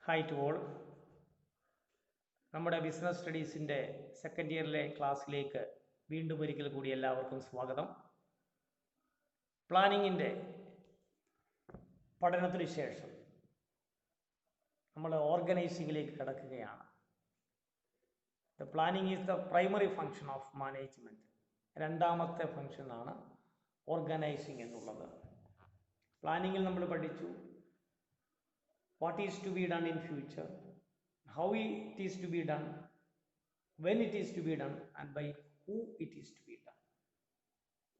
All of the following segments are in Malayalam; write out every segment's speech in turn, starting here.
Hi to all. നമ്മുടെ ബിസിനസ് സ്റ്റഡീസിൻ്റെ സെക്കൻഡ് ഇയറിലെ ക്ലാസ്സിലേക്ക് വീണ്ടും ഒരിക്കൽ കൂടി എല്ലാവർക്കും സ്വാഗതം. പ്ലാനിങ്ങിൻ്റെ പഠനത്തിന് ശേഷം നമ്മൾ ഓർഗനൈസിങ്ങിലേക്ക് കടക്കുകയാണ്. The planning is the primary function of management. രണ്ടാമത്തെ ഫങ്ഷനാണ് ഓർഗനൈസിങ് എന്നുള്ളത്. പ്ലാനിങ്ങിൽ നമ്മൾ പഠിച്ചു what is to be done in future, how it is to be done, when it is to be done, and by who it is to be done.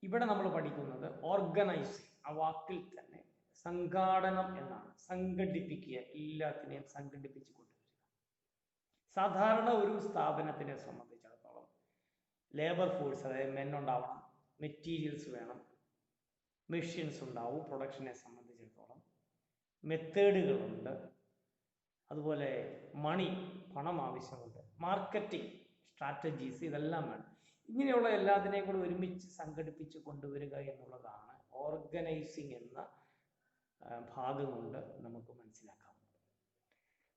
ഇവിടെ നമ്മൾ പഠിക്കുന്നത് ഓർഗനൈസിങ്, ആ വാക്കിൽ തന്നെ സംഘാടനം എന്നാണ്. സംഘടിപ്പിക്കുക, എല്ലാത്തിനെയും സംഘടിപ്പിച്ച് കൊണ്ടുവരിക. സാധാരണ ഒരു സ്ഥാപനത്തിനെ സംബന്ധിച്ചിടത്തോളം ലേബർ ഫോഴ്സ്, അതായത് മെൻ ഉണ്ടാവണം, മെറ്റീരിയൽസ് വേണം, മെഷീൻസ് ഉണ്ടാവും. പ്രൊഡക്ഷനെ സംബന്ധിച്ചിടത്തോളം മെത്തേഡുകളുണ്ട്, അതുപോലെ പണം ആവശ്യമുണ്ട്, മാർക്കറ്റിംഗ് സ്ട്രാറ്റജീസ്, ഇതെല്ലാം വേണം. ഇങ്ങനെയുള്ള എല്ലാത്തിനെയും കൂടെ ഒരുമിച്ച് സംഘടിപ്പിച്ച് കൊണ്ടുവരിക എന്നുള്ളതാണ് ഓർഗനൈസിങ് എന്ന ഭാഗം കൊണ്ട് നമുക്ക് മനസ്സിലാക്കാവുന്നത്.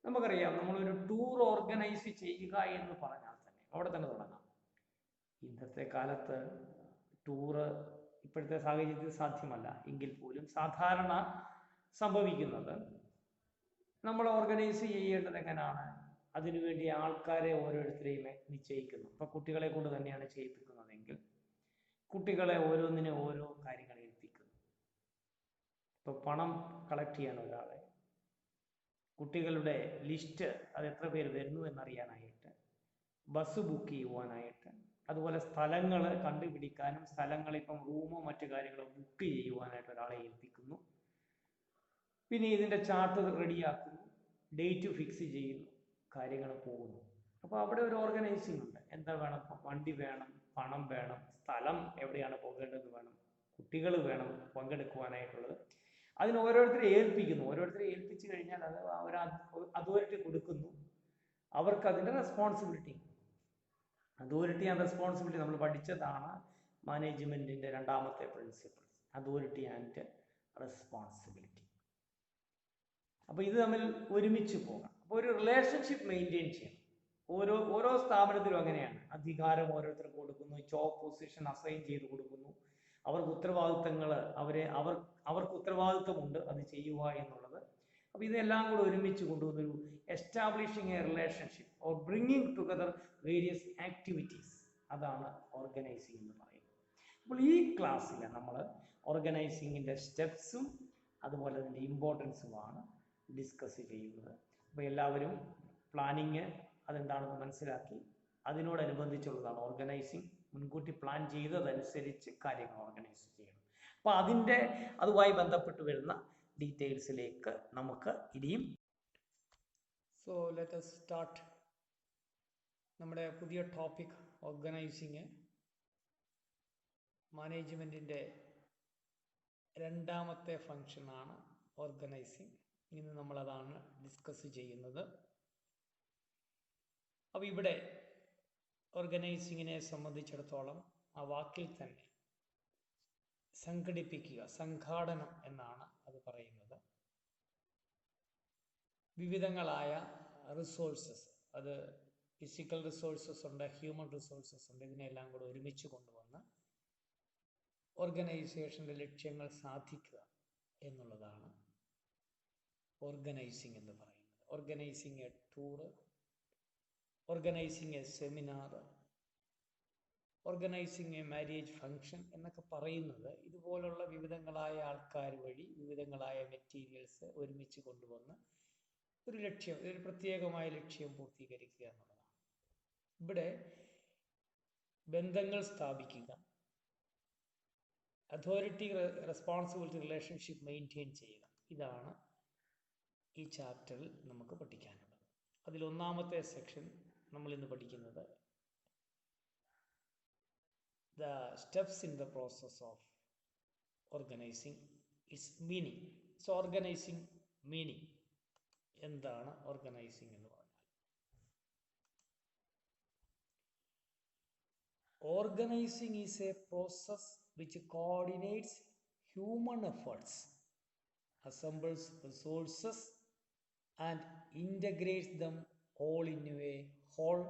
നമുക്കറിയാം, നമ്മളൊരു ടൂർ ഓർഗനൈസ് ചെയ്യുക എന്ന് പറഞ്ഞാൽ തന്നെ അവിടെ തന്നെ തുടങ്ങാം. ഇന്നത്തെ കാലത്ത് ടൂറ് ഇപ്പോഴത്തെ സാഹചര്യത്തിൽ സാധ്യമല്ല എങ്കിൽ പോലും സാധാരണ സംഭവിക്കുന്നത്, നമ്മൾ ഓർഗനൈസ് ചെയ്യേണ്ടത് എങ്ങനെയാണ്? അതിനുവേണ്ടി ആൾക്കാരെ ഓരോരുത്തരെയും നിശ്ചയിക്കുന്നു. ഇപ്പോൾ കുട്ടികളെ കൊണ്ട് തന്നെയാണ് ചെയ്യിപ്പിക്കുന്നതെങ്കിൽ കുട്ടികളെ ഓരോന്നിനെ ഓരോ കാര്യങ്ങൾ ഏൽപ്പിക്കുന്നു. ഇപ്പോൾ പണം കളക്ട് ചെയ്യാൻ ഒരാളെ, കുട്ടികളുടെ ലിസ്റ്റ് അത് എത്ര പേര് വരുന്നു എന്നറിയാനായിട്ട്, ബസ് ബുക്ക് ചെയ്യുവാനായിട്ട്, അതുപോലെ സ്ഥലങ്ങൾ കണ്ടുപിടിക്കാനും സ്ഥലങ്ങളിപ്പം റൂമോ മറ്റു കാര്യങ്ങളോ ബുക്ക് ചെയ്യുവാനായിട്ട് ഒരാളെ ഏൽപ്പിക്കുന്നു. പിന്നെ ഇതിൻ്റെ ചാർട്ട് റെഡിയാക്കുന്നു, ഡേറ്റ് ഫിക്സ് ചെയ്യുന്നു, കാര്യങ്ങൾ പോകുന്നു. അപ്പോൾ അവിടെ ഒരു ഓർഗനൈസിങ് ഉണ്ട്. എന്താ വേണം? വണ്ടി വേണം, പണം വേണം, സ്ഥലം എവിടെയാണ് പോകേണ്ടത് വേണം, കുട്ടികൾ വേണം പങ്കെടുക്കുവാനായിട്ടുള്ളത്. അതിന് ഓരോരുത്തരെ ഏൽപ്പിക്കുന്നു. ഓരോരുത്തരെ ഏൽപ്പിച്ചു കഴിഞ്ഞാൽ അത് ഒരു അതോറിറ്റി കൊടുക്കുന്നു. അവർക്ക് അതിൻ്റെ റെസ്പോൺസിബിലിറ്റി, അതോറിറ്റി ആൻഡ് റെസ്പോൺസിബിലിറ്റി നമ്മൾ പഠിച്ചതാണ് മാനേജ്മെൻറ്റിൻ്റെ രണ്ടാമത്തെ പ്രിൻസിപ്പിൾ, അതോറിറ്റി ആൻഡ് റെസ്പോൺസിബിലിറ്റി. അപ്പോൾ ഇത് തമ്മിൽ ഒരുമിച്ച് പോകാം. അപ്പോൾ ഒരു റിലേഷൻഷിപ്പ് മെയിൻറ്റെയിൻ ചെയ്യണം. ഓരോ സ്ഥാപനത്തിലും അങ്ങനെയാണ്. അധികാരം ഓരോരുത്തർക്ക് കൊടുക്കുന്നു, ജോബ് പൊസിഷൻ അസൈൻ ചെയ്ത് കൊടുക്കുന്നു, അവർക്ക് ഉത്തരവാദിത്തങ്ങൾ അവർക്ക് ഉത്തരവാദിത്തമുണ്ട് അത് ചെയ്യുക എന്നുള്ളത്. അപ്പോൾ ഇതെല്ലാം കൂടെ ഒരുമിച്ച് കൊണ്ടുവന്നൊരു establishing a relationship or bringing together various activities, അതാണ് ഓർഗനൈസിങ് എന്ന് പറയുന്നത്. അപ്പോൾ ഈ ക്ലാസ്സിൽ നമ്മൾ ഓർഗനൈസിങ്ങിൻ്റെ സ്റ്റെപ്സും അതുപോലെ അതിൻ്റെ ഇമ്പോർട്ടൻസുമാണ് ഡിസ്കസ് ചെയ്യുന്നത്. അപ്പോൾ എല്ലാവരും പ്ലാനിങ് അതെന്താണെന്ന് മനസ്സിലാക്കി അതിനോടനുബന്ധിച്ചുള്ളതാണ് ഓർഗനൈസിങ്. മുൻകൂട്ടി പ്ലാൻ ചെയ്തതനുസരിച്ച് കാര്യങ്ങൾ ഓർഗനൈസ് ചെയ്യണം. അപ്പോൾ അതുമായി ബന്ധപ്പെട്ട് വരുന്ന ഡീറ്റെയിൽസിലേക്ക് നമുക്ക് ഇനിയും. സോ ലെറ്റ് us സ്റ്റാർട്ട് നമ്മുടെ പുതിയ ടോപ്പിക് ഓർഗനൈസിങ്. മാനേജ്മെൻറ്റിൻ്റെ രണ്ടാമത്തെ ഫങ്ഷനാണ് ഓർഗനൈസിങ്. ഇന്ന് നമ്മളതാണ് ഡിസ്കസ് ചെയ്യുന്നത്. അപ്പോൾ ഇവിടെ ഓർഗനൈസിങ്ങിനെ സംബന്ധിച്ചിടത്തോളം ആ വാക്കിൽ തന്നെ സംഘടിപ്പിക്കുക, സംഘാടനം എന്നാണ് അത് പറയുന്നത്. വിവിധങ്ങളായ റിസോഴ്സസ്, അത് ഫിസിക്കൽ റിസോഴ്സസ് ഉണ്ട്, ഹ്യൂമൻ റിസോഴ്സസ് ഉണ്ട്, ഇതിനെല്ലാം കൂടെ ഒരുമിച്ച് കൊണ്ടുവന്ന് ഓർഗനൈസേഷൻ്റെ ലക്ഷ്യങ്ങൾ സാധിക്കുക എന്നുള്ളതാണ് ഓർഗനൈസിങ് എന്ന് പറയുന്നത്. Organising A tour, organising A seminar, organising A marriage function എന്നൊക്കെ പറയുന്നത് ഇതുപോലുള്ള വിവിധങ്ങളായ ആൾക്കാർ വഴി വിവിധങ്ങളായ മെറ്റീരിയൽസ് ഒരുമിച്ച് കൊണ്ടുവന്ന് ഒരു പ്രത്യേകമായ ലക്ഷ്യം പൂർത്തീകരിക്കുക എന്നുള്ളതാണ്. ഇവിടെ ബന്ധങ്ങൾ സ്ഥാപിക്കുക, അതോറിറ്റി റെസ്പോൺസിബിലിറ്റി റിലേഷൻഷിപ്പ് മെയിൻറ്റെയിൻ ചെയ്യുക, ഇതാണ് ഈ ചാപ്റ്ററിൽ നമുക്ക് പഠിക്കാനുള്ളത്. അതിലൊന്നാമത്തെ സെക്ഷൻ നമ്മൾ ഇന്ന് പഠിക്കുന്നത് the steps in the process of organising, it's meaning. So organising meaning എന്താണ്? ഓർഗനൈസിങ് എന്ന് പറഞ്ഞാൽ organising is A process which coordinates human efforts, assembles resources and integrates them all into a whole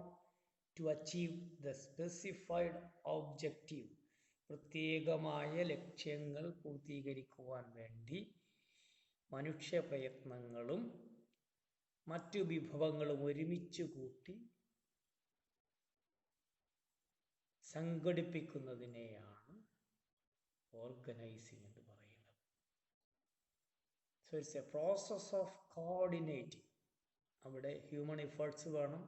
to achieve the specified objective. പ്രത്യേകമായ ലക്ഷ്യങ്ങൾ പൂർത്തീകരിക്കുവാൻ വേണ്ടി മനുഷ്യ പ്രയത്നങ്ങളും മറ്റു വിഭവങ്ങളും ഒരുമിച്ച് കൂട്ടി സംഘടിപ്പിക്കുന്നതിനെയാണ് ഓർഗനൈസിംഗ് എന്ന് പറയുന്നത്. So it's A process of coordinating. അവിടെ ഹ്യൂമൻ എഫേർട്സ് വേണം,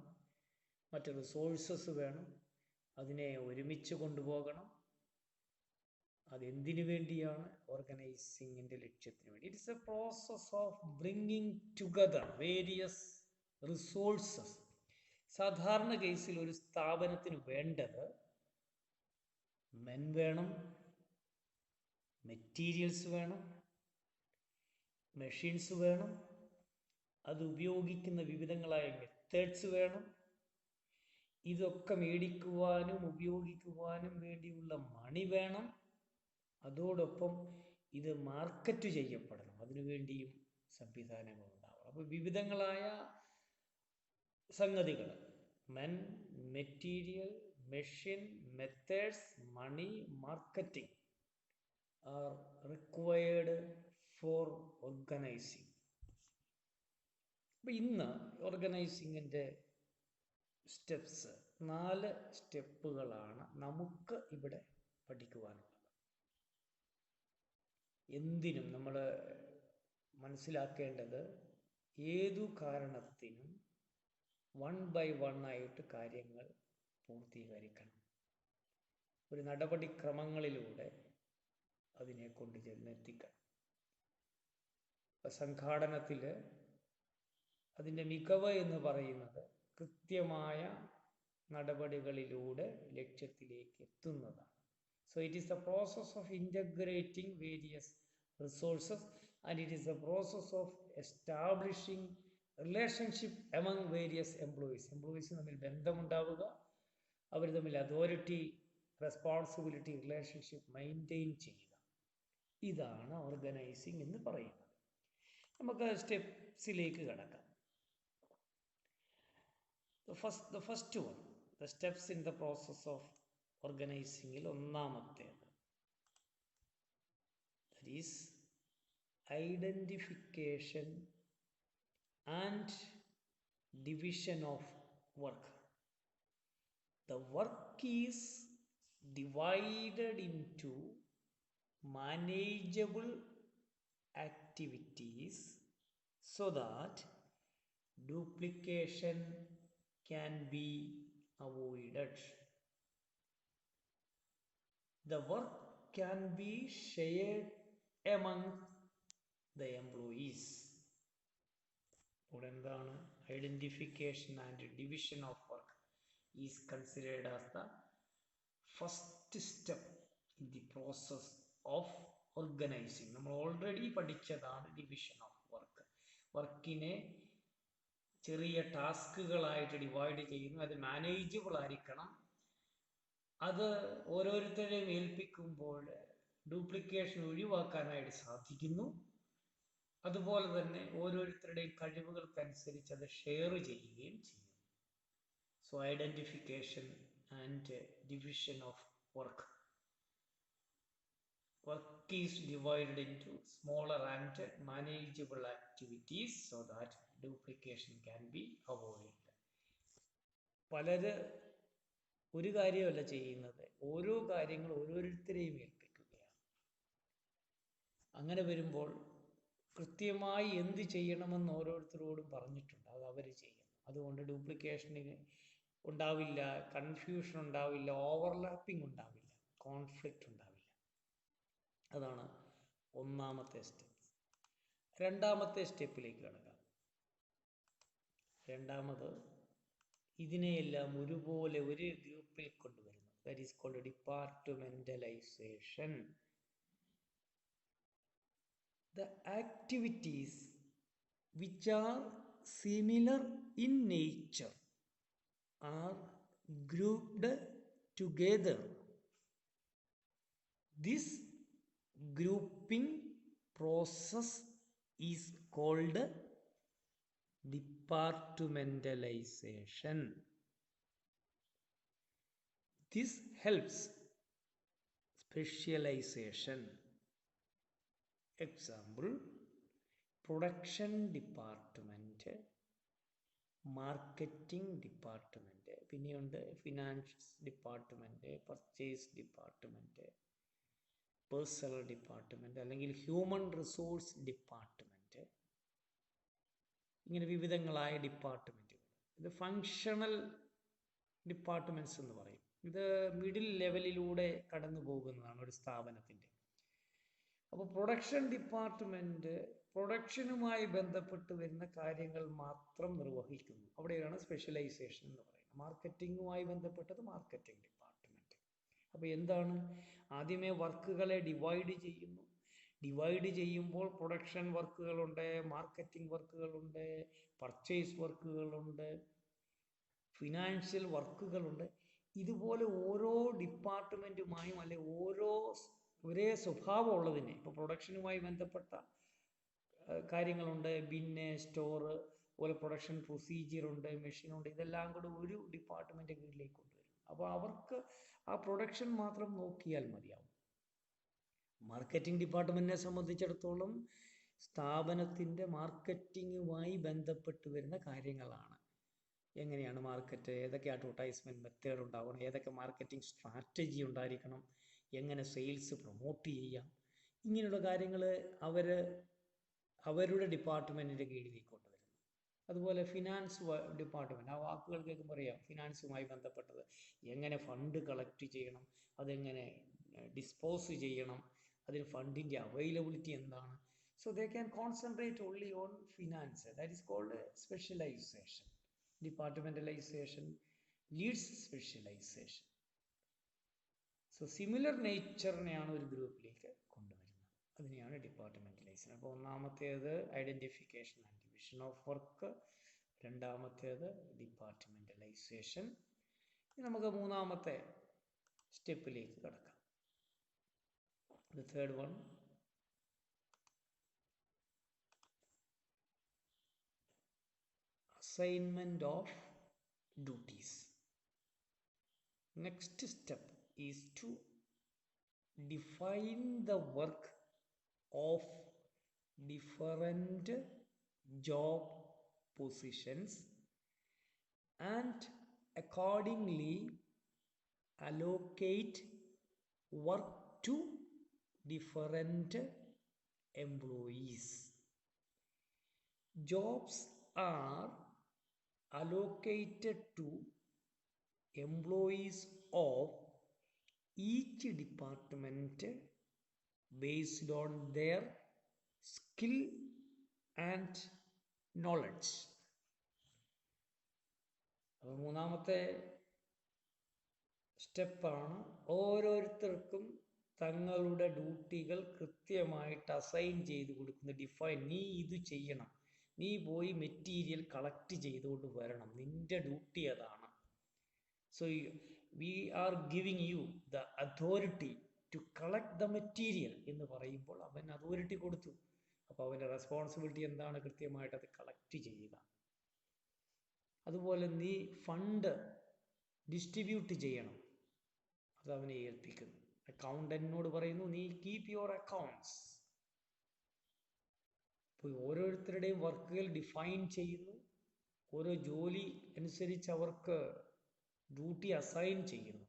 മറ്റ് റിസോഴ്സസ് വേണം, അതിനെ ഒരുമിച്ച് കൊണ്ടുപോകണം. അതെന്തിനു വേണ്ടിയാണ്? ഓർഗനൈസിങ്ങിൻ്റെ ലക്ഷ്യത്തിന് വേണ്ടി. It's A process of bringing together various resources. സാധാരണ കേസിൽ ഒരു സ്ഥാപനത്തിന് വേണ്ടത് മെൻ വേണം, മെറ്റീരിയൽസ് വേണം, മെഷീൻസ് വേണം, അത് ഉപയോഗിക്കുന്ന വിവിധങ്ങളായ മെത്തേഡ്സ് വേണം. ഇതൊക്കെ മേടിക്കുവാനും ഉപയോഗിക്കുവാനും വേണ്ടിയുള്ള മണി വേണം. അതോടൊപ്പം ഇത് മാർക്കറ്റ് ചെയ്യപ്പെടണം, അതിനുവേണ്ടിയും സംവിധാനങ്ങൾ ഉണ്ടാവണം. അപ്പോൾ വിവിധങ്ങളായ സംഗതികൾ, men, material, machine, methods, money, marketing are required for organising. അപ്പം ഇന്ന് ഓർഗനൈസിങ്ങിൻ്റെ സ്റ്റെപ്സ് 4 സ്റ്റെപ്പുകളാണ് നമുക്ക് ഇവിടെ പഠിക്കുവാനുള്ളത്. എന്തിനും നമ്മൾ മനസ്സിലാക്കേണ്ടത്, ഏതു കാരണത്തിനും 1 by 1 ആയിട്ട് കാര്യങ്ങൾ പൂർത്തീകരിക്കണം. ഒരു നടപടിക്രമങ്ങളിലൂടെ അതിനെ കൊണ്ട് ചെന്നെത്തിക്കണം. സംഘാടനത്തിൽ അതിൻ്റെ മികവ് എന്ന് പറയുന്നത് കൃത്യമായ നടപടികളിലൂടെ ലക്ഷ്യത്തിലേക്ക് എത്തുന്നതാണ്. So it is the process of integrating various resources, and it is the process of establishing relationship among various employees. Employees തമ്മിൽ ബന്ധമുണ്ടാവുക, അവർ തമ്മിൽ അതോറിറ്റി, റെസ്പോൺസിബിലിറ്റി, റിലേഷൻഷിപ്പ് മെയിൻറ്റെയിൻ ചെയ്യുക. ഇതാണ് ഓർഗനൈസിങ് എന്ന് പറയുന്നത്. നമുക്ക് സ്റ്റെപ്സിലേക്ക് കടക്കാം. The first one, the steps in the process of ഓർഗനൈസിങ്ങിൽ ഒന്നാമത്തേത്, that is identification and division of work. The work is divided into manageable activities so that duplication can be avoided. The work can be shared among the employees. എന്താണ്? Identification and division of work is considered as the first step in the process of organizing. നമ്മൾ ഓൾറെഡി പഠിച്ചതാണ് ഡിവിഷൻ ഓഫ് വർക്ക്. വർക്കിനെ ചെറിയ ടാസ്കുകളായിട്ട് ഡിവൈഡ് ചെയ്യുന്നു. അത് മാനേജബിൾ ആയിരിക്കണം. അത് ഓരോരുത്തരെയും ഏൽപ്പിക്കുമ്പോൾ ഡ്യൂപ്ലിക്കേഷൻ ഒഴിവാക്കാനായിട്ട് സാധിക്കുന്നു. അതുപോലെ തന്നെ ഓരോരുത്തരുടെയും കഴിവുകൾക്കനുസരിച്ച് അത് ഷെയർ ചെയ്യുകയും ചെയ്യും. So identification and division of work. Work is divided into smaller and manageable activities so that duplication can be avoided. പലര് ഒരു കാര്യമല്ല ചെയ്യുന്നത്, ഓരോ കാര്യങ്ങൾ ഓരോരുത്തരെയും ഏൽപ്പിക്കുകയാണ്. അങ്ങനെ വരുമ്പോൾ കൃത്യമായി എന്ത് ചെയ്യണമെന്ന് ഓരോരുത്തരോടും പറഞ്ഞിട്ടുണ്ട്, അത് അവർ ചെയ്യണം. അതുകൊണ്ട് ഡ്യൂപ്ലിക്കേഷന് ഉണ്ടാവില്ല, കൺഫ്യൂഷൻ ഉണ്ടാവില്ല, ഓവർലാപ്പിംഗ് ഉണ്ടാവില്ല, കോൺഫ്ലിക്റ്റ് ഉണ്ടാവില്ല. അതാണ് ഒന്നാമത്തെ സ്റ്റെപ്പ്. രണ്ടാമത്തെ സ്റ്റെപ്പിലേക്ക് കടക്കാം. രണ്ടാമത് ഇതിനെയെല്ലാം ഒരുപോലെ ഒരു ഗ്രൂപ്പിൽ കൊണ്ടുവരുന്നു. That is called departmentalisation. The activities which are similar in nature are grouped together. This grouping process is called departmentalization. This helps specialization. Example, production department, marketing department, പിന്നെയുണ്ട് finance department, purchase department, personnel department, അല്ലെങ്കിൽ ഹ്യൂമൻ റിസോഴ്സ് ഡിപ്പാർട്ട്മെൻറ്റ്. ഇങ്ങനെ വിവിധങ്ങളായ ഡിപ്പാർട്ട്മെൻറ്റുകൾ. ഇത് ഫങ്ഷണൽ ഡിപ്പാർട്ട്മെൻറ്റ്സ് എന്ന് പറയും. ഇത് മിഡിൽ ലെവലിലൂടെ കടന്നു പോകുന്നതാണ് ഒരു സ്ഥാപനത്തിൻ്റെ. അപ്പോൾ പ്രൊഡക്ഷൻ ഡിപ്പാർട്ട്മെൻറ്റ് പ്രൊഡക്ഷനുമായി ബന്ധപ്പെട്ട് വരുന്ന കാര്യങ്ങൾ മാത്രം നിർവഹിക്കുന്നു. അവിടെയാണ് സ്പെഷ്യലൈസേഷൻ എന്ന് പറയുന്നത്. മാർക്കറ്റിങ്ങുമായി ബന്ധപ്പെട്ടത് മാർക്കറ്റിംഗ് ഡിപ്പാർട്ട്മെൻറ്റ്. അപ്പോൾ എന്താണ്, ആദ്യമേ വർക്കുകളെ ഡിവൈഡ് ചെയ്യുന്നു. ഡിവൈഡ് ചെയ്യുമ്പോൾ പ്രൊഡക്ഷൻ വർക്കുകളുണ്ട്, മാർക്കറ്റിംഗ് വർക്കുകളുണ്ട്, പർച്ചേസ് വർക്കുകളുണ്ട്, ഫിനാൻഷ്യൽ വർക്കുകളുണ്ട്. ഇതുപോലെ ഓരോ ഡിപ്പാർട്ട്മെൻറ്റുമായും അല്ലെ ഒരേ സ്വഭാവമുള്ളതിനെ, ഇപ്പോൾ പ്രൊഡക്ഷനുമായി ബന്ധപ്പെട്ട കാര്യങ്ങളുണ്ട്, ബിന്ന്, സ്റ്റോറ്, അതുപോലെ പ്രൊഡക്ഷൻ പ്രൊസീജിയറുണ്ട്, മെഷീനുണ്ട്, ഇതെല്ലാം കൂടെ ഒരു ഡിപ്പാർട്ട്മെൻറ്റ് കീഴിലേക്ക് കൊണ്ടുവരും. അപ്പോൾ അവർക്ക് ആ പ്രൊഡക്ഷൻ മാത്രം നോക്കിയാൽ മതിയാവും. മാർക്കറ്റിംഗ് ഡിപ്പാർട്ട്മെൻറ്റിനെ സംബന്ധിച്ചിടത്തോളം സ്ഥാപനത്തിൻ്റെ മാർക്കറ്റിങ്ങുമായി ബന്ധപ്പെട്ട് വരുന്ന കാര്യങ്ങളാണ്. എങ്ങനെയാണ് മാർക്കറ്റ്, ഏതൊക്കെ അഡ്വർടൈസ്മെൻറ്റ് മെത്തേഡ് ഉണ്ടാവണം, ഏതൊക്കെ മാർക്കറ്റിംഗ് സ്ട്രാറ്റജി ഉണ്ടായിരിക്കണം, എങ്ങനെ സെയിൽസ് പ്രൊമോട്ട് ചെയ്യാം, ഇങ്ങനെയുള്ള കാര്യങ്ങൾ അവരുടെ ഡിപ്പാർട്ട്മെൻറ്റിൻ്റെ കീഴിലേക്ക് കൊണ്ടുവരുന്നു. അതുപോലെ ഫിനാൻസ് ഡിപ്പാർട്ട്മെൻറ്റ്, ആ വാക്കുകൾ കേൾക്കുമ്പോൾ അറിയാം, ഫിനാൻസുമായി ബന്ധപ്പെട്ടത് എങ്ങനെ ഫണ്ട് കളക്ട് ചെയ്യണം, അതെങ്ങനെ ഡിസ്പോസ് ചെയ്യണം, അതിന് ഫണ്ടിൻ്റെ അവൈലബിലിറ്റി എന്താണ്. So they can concentrate only on finance. That is called specialisation. Departmentalisation leads specialisation. So similar നേച്ചറിനെയാണ് ഒരു ഗ്രൂപ്പിലേക്ക് കൊണ്ടുവരുന്നത്. അതിനെയാണ് ഡിപ്പാർട്ട്മെൻറ്റലൈസേഷൻ. അപ്പോൾ ഒന്നാമത്തേത് identification and division of work, രണ്ടാമത്തേത് ഡിപ്പാർട്ട്മെൻറ്റലൈസേഷൻ. ഇനി നമുക്ക് മൂന്നാമത്തെ സ്റ്റെപ്പിലേക്ക് കടക്കാം. The third one, assignment of duties. Next step is to define the work of different job positions and accordingly allocate work to different employees. Jobs are allocated to employees of each department based on their skill and knowledge. അപ്പോൾ മൂന്നാമത്തെ സ്റ്റെപ്പാണ് ഓരോരുത്തർക്കും തങ്ങളുടെ ഡ്യൂട്ടികൾ കൃത്യമായിട്ട് അസൈൻ ചെയ്ത് കൊടുക്കുന്ന. ഡിഫൈൻ, നീ ഇത് ചെയ്യണം, നീ പോയി മെറ്റീരിയൽ കളക്ട് ചെയ്തുകൊണ്ട് വരണം, നിന്റെ ഡ്യൂട്ടി അതാണ്. So we are giving you the authority to collect the material എന്ന് പറയുമ്പോൾ അവൻ അതോറിറ്റി കൊടുത്തു. അപ്പോൾ അവൻ്റെ റെസ്പോൺസിബിലിറ്റി എന്താണ്? കൃത്യമായിട്ട് അത് കളക്ട് ചെയ്യുക. അതുപോലെ നീ ഫണ്ട് ഡിസ്ട്രിബ്യൂട്ട് ചെയ്യണം, അത് അവനെ ഏൽപ്പിക്കുന്നു. അക്കൗണ്ടന്റിനോട് പറയുന്നു, നീ കീപ് യുവർ അക്കൗണ്ട്സ്. ഇപ്പോൾ ഓരോരുത്തരുടെയും വർക്കുകൾ ഡിഫൈൻ ചെയ്യുന്നു, ഓരോ ജോലി അനുസരിച്ച് അവർക്ക് ഡ്യൂട്ടി അസൈൻ ചെയ്യുന്നു.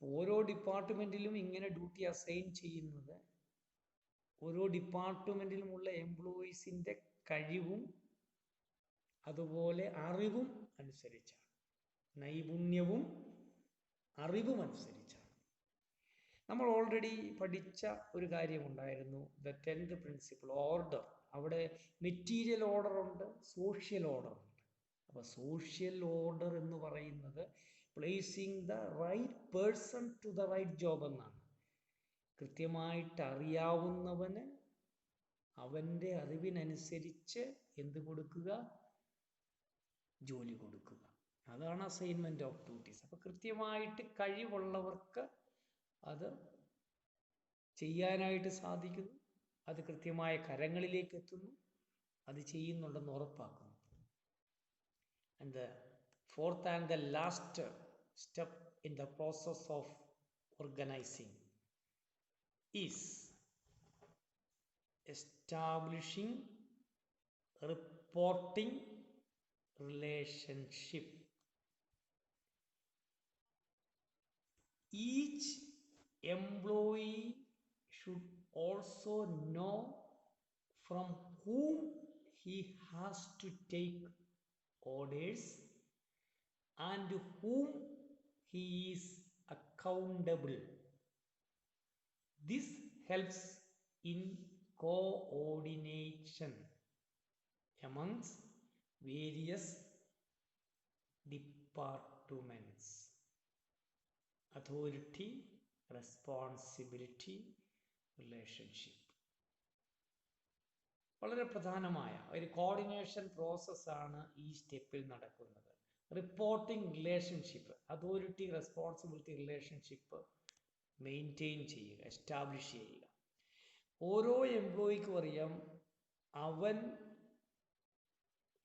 ഓരോ ഡിപ്പാർട്ട്മെൻറ്റിലും ഇങ്ങനെ ഡ്യൂട്ടി അസൈൻ ചെയ്യുന്നത് ഓരോ ഡിപ്പാർട്ട്മെൻറ്റിലുമുള്ള എംപ്ലോയീസിൻ്റെ കഴിവും അതുപോലെ അറിവും അനുസരിച്ചാണ്, നൈപുണ്യവും അറിവും അനുസരിച്ചാണ്. നമ്മൾ ഓൾറെഡി പഠിച്ച ഒരു കാര്യമുണ്ടായിരുന്നു, ദ 10th പ്രിൻസിപ്പിൾ, ഓർഡർ. അവിടെ മെറ്റീരിയൽ ഓർഡർ ഉണ്ട്, സോഷ്യൽ ഓർഡർ ഉണ്ട്. അപ്പോൾ സോഷ്യൽ ഓർഡർ എന്ന് പറയുന്നത് placing the right person to the right job എന്നാണ്. കൃത്യമായിട്ട് അറിയാവുന്നവന് അവൻ്റെ അറിവിനനുസരിച്ച് എന്ത് കൊടുക്കുക? ജോലി കൊടുക്കുക. അതാണ് അസൈൻമെൻറ്റ് ഓഫ് ഡ്യൂട്ടീസ്. അപ്പോൾ കൃത്യമായിട്ട് കഴിവുള്ളവർക്ക് അത് ചെയ്യാനായിട്ട് സാധിക്കുന്നു, അത് കൃത്യമായ കരങ്ങളിലേക്ക് എത്തുന്നു. അത് ചെയ്യുന്നുണ്ടെന്ന് ഉറപ്പാക്കുന്നു. And the fourth and the last step in the process of organizing is establishing reporting relationship. Each employee should also know from whom he has to take orders and whom he is accountable. This helps in coordination amongst various departments. Authority, responsibility, relationship. വളരെ പ്രധാനമായ ഒരു കോർഡിനേഷൻ പ്രോസസ്സാണ് ഈ സ്റ്റെപ്പിൽ നടക്കുന്നത്. Reporting relationship, authority responsibility relationship maintain ചെയ്യുക, എസ്റ്റാബ്ലിഷ് ചെയ്യുക. ഓരോ എംപ്ലോയിക്കും അറിയാം അവൻ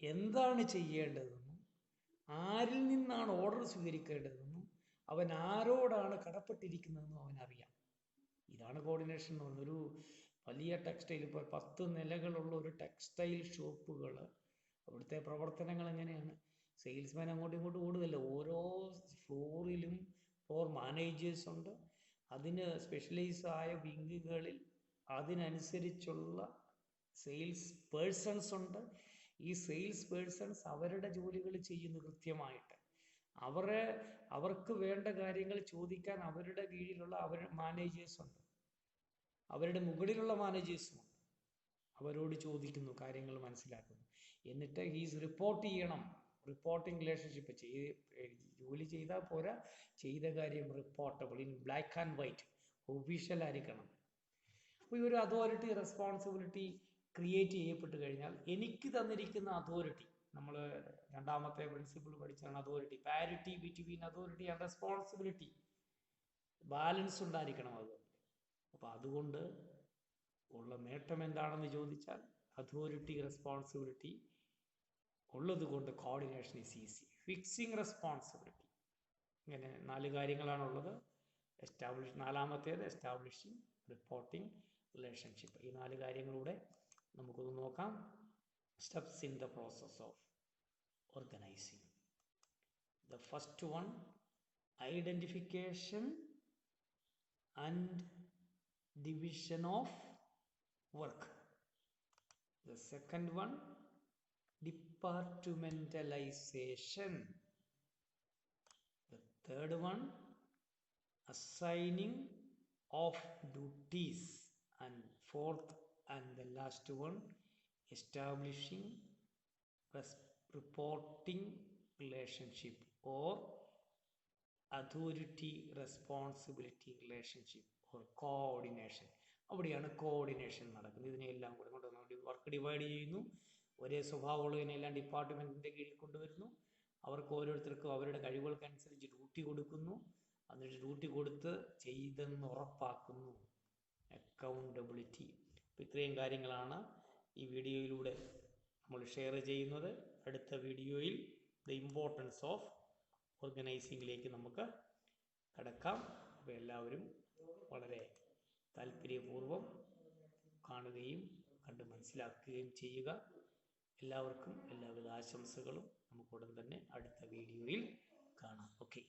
എന്താണ് ചെയ്യേണ്ടതെന്നും ആരിൽ നിന്നാണ് ഓർഡർ സ്വീകരിക്കേണ്ടതെന്നും അവൻ ആരോടാണ് കടപ്പെട്ടിരിക്കുന്നതെന്നും അവനറിയാം. ഇതാണ് കോർഡിനേഷൻ എന്ന് പറയുന്നത്. ഒരു വലിയ ടെക്സ്റ്റൈൽ, ഇപ്പോൾ 10 നിലകളുള്ള ഒരു ടെക്സ്റ്റൈൽ ഷോപ്പുകൾ, അവിടുത്തെ പ്രവർത്തനങ്ങൾ എങ്ങനെയാണ്? സെയിൽസ്മാൻ അങ്ങോട്ടും ഇങ്ങോട്ടും ഓടുകയല്ല. ഓരോ ഫ്ലോറിലും ഫ്ലോർ മാനേജേഴ്സ് ഉണ്ട്. അതിന് സ്പെഷ്യലൈസ് ആയ വിങ്ങുകളിൽ അതിനനുസരിച്ചുള്ള സെയിൽസ് പേഴ്സൺസ് ഉണ്ട്. ഈ സെയിൽസ് പേഴ്സൺസ് അവരുടെ ജോലികൾ ചെയ്യുന്നു കൃത്യമായിട്ട്. അവർക്ക് വേണ്ട കാര്യങ്ങൾ ചോദിക്കാൻ അവരുടെ കീഴിലുള്ള മാനേജേഴ്സ് ഉണ്ട്, അവരുടെ മുകളിലുള്ള മാനേജേഴ്സും ഉണ്ട്. അവരോട് ചോദിക്കുന്നു, കാര്യങ്ങൾ മനസ്സിലാക്കുന്നു. എന്നിട്ട് ഹീസ് റിപ്പോർട്ട് ചെയ്യണം. റിപ്പോർട്ടിംഗ് റിലേഷൻഷിപ്പ് ജോലി ചെയ്താൽ പോരാ, ചെയ്ത കാര്യം reportable, in black and white, official ആയിരിക്കണം. അപ്പോൾ ഈ ഒരു അതോറിറ്റി റെസ്പോൺസിബിലിറ്റി ക്രിയേറ്റ് ചെയ്യപ്പെട്ട് കഴിഞ്ഞാൽ എനിക്ക് തന്നിരിക്കുന്ന അതോറിറ്റി, നമ്മൾ രണ്ടാമത്തെ പ്രിൻസിപ്പിൾ പഠിച്ചാണ് authority, parity between authority and responsibility, balance ഉണ്ടായിരിക്കണം അത്. അപ്പോൾ അതുകൊണ്ട് ഉള്ള നേട്ടം എന്താണെന്ന് ചോദിച്ചാൽ അതോറിറ്റി റെസ്പോൺസിബിലിറ്റി ഉള്ളത് കൊണ്ട് coordination is easy. Fixing responsibility, ഇങ്ങനെ 4 കാര്യങ്ങളാണുള്ളത്. നാലാമത്തേത് എസ്റ്റാബ്ലിഷിങ് റിപ്പോർട്ടിംഗ് റിലേഷൻഷിപ്പ്. ഈ 4 കാര്യങ്ങളിലൂടെ നമുക്കൊന്ന് നോക്കാം. Steps in the process of organising. The first one, identification and division of work. The second one, departmentalization. The third one, assigning of duties. And fourth and the last one, establishing reporting relationship or authority responsibility relationship or coordination. അവിടെയാണ് കോർഡിനേഷൻ നടക്കുന്നത്. ഇതിനെല്ലാം കൂടെ കൊണ്ട് വർക്ക് ഡിവൈഡ് ചെയ്യുന്നു. ഒരേ സ്വഭാവമുള്ളതിനെല്ലാം ഡിപ്പാർട്ട്മെൻറ്റിൻ്റെ കീഴിൽ കൊണ്ടുവരുന്നു. അവർക്ക് ഓരോരുത്തർക്കും അവരുടെ കഴിവുകൾക്കനുസരിച്ച് ഡ്യൂട്ടി കൊടുക്കുന്നു. എന്നിട്ട് ഡ്യൂട്ടി കൊടുത്ത് ചെയ്തെന്ന് ഉറപ്പാക്കുന്നു. അക്കൗണ്ടബിലിറ്റി. അപ്പോൾ ഇത്രയും കാര്യങ്ങളാണ് ഈ വീഡിയോയിലൂടെ നമ്മൾ ഷെയർ ചെയ്യുന്നത്. അടുത്ത വീഡിയോയിൽ ദ ഇമ്പോർട്ടൻസ് ഓഫ് ഓർഗനൈസിങ്ങിലേക്ക് നമുക്ക് കടക്കാം. അപ്പോൾ എല്ലാവരും വളരെ താല്പര്യപൂർവ്വം കാണുകയും കണ്ട് മനസ്സിലാക്കുകയും ചെയ്യുക. എല്ലാവർക്കും എല്ലാവിധ ആശംസകളും. നമുക്ക് ഉടൻ തന്നെ അടുത്ത വീഡിയോയിൽ കാണാം. ഓക്കെ.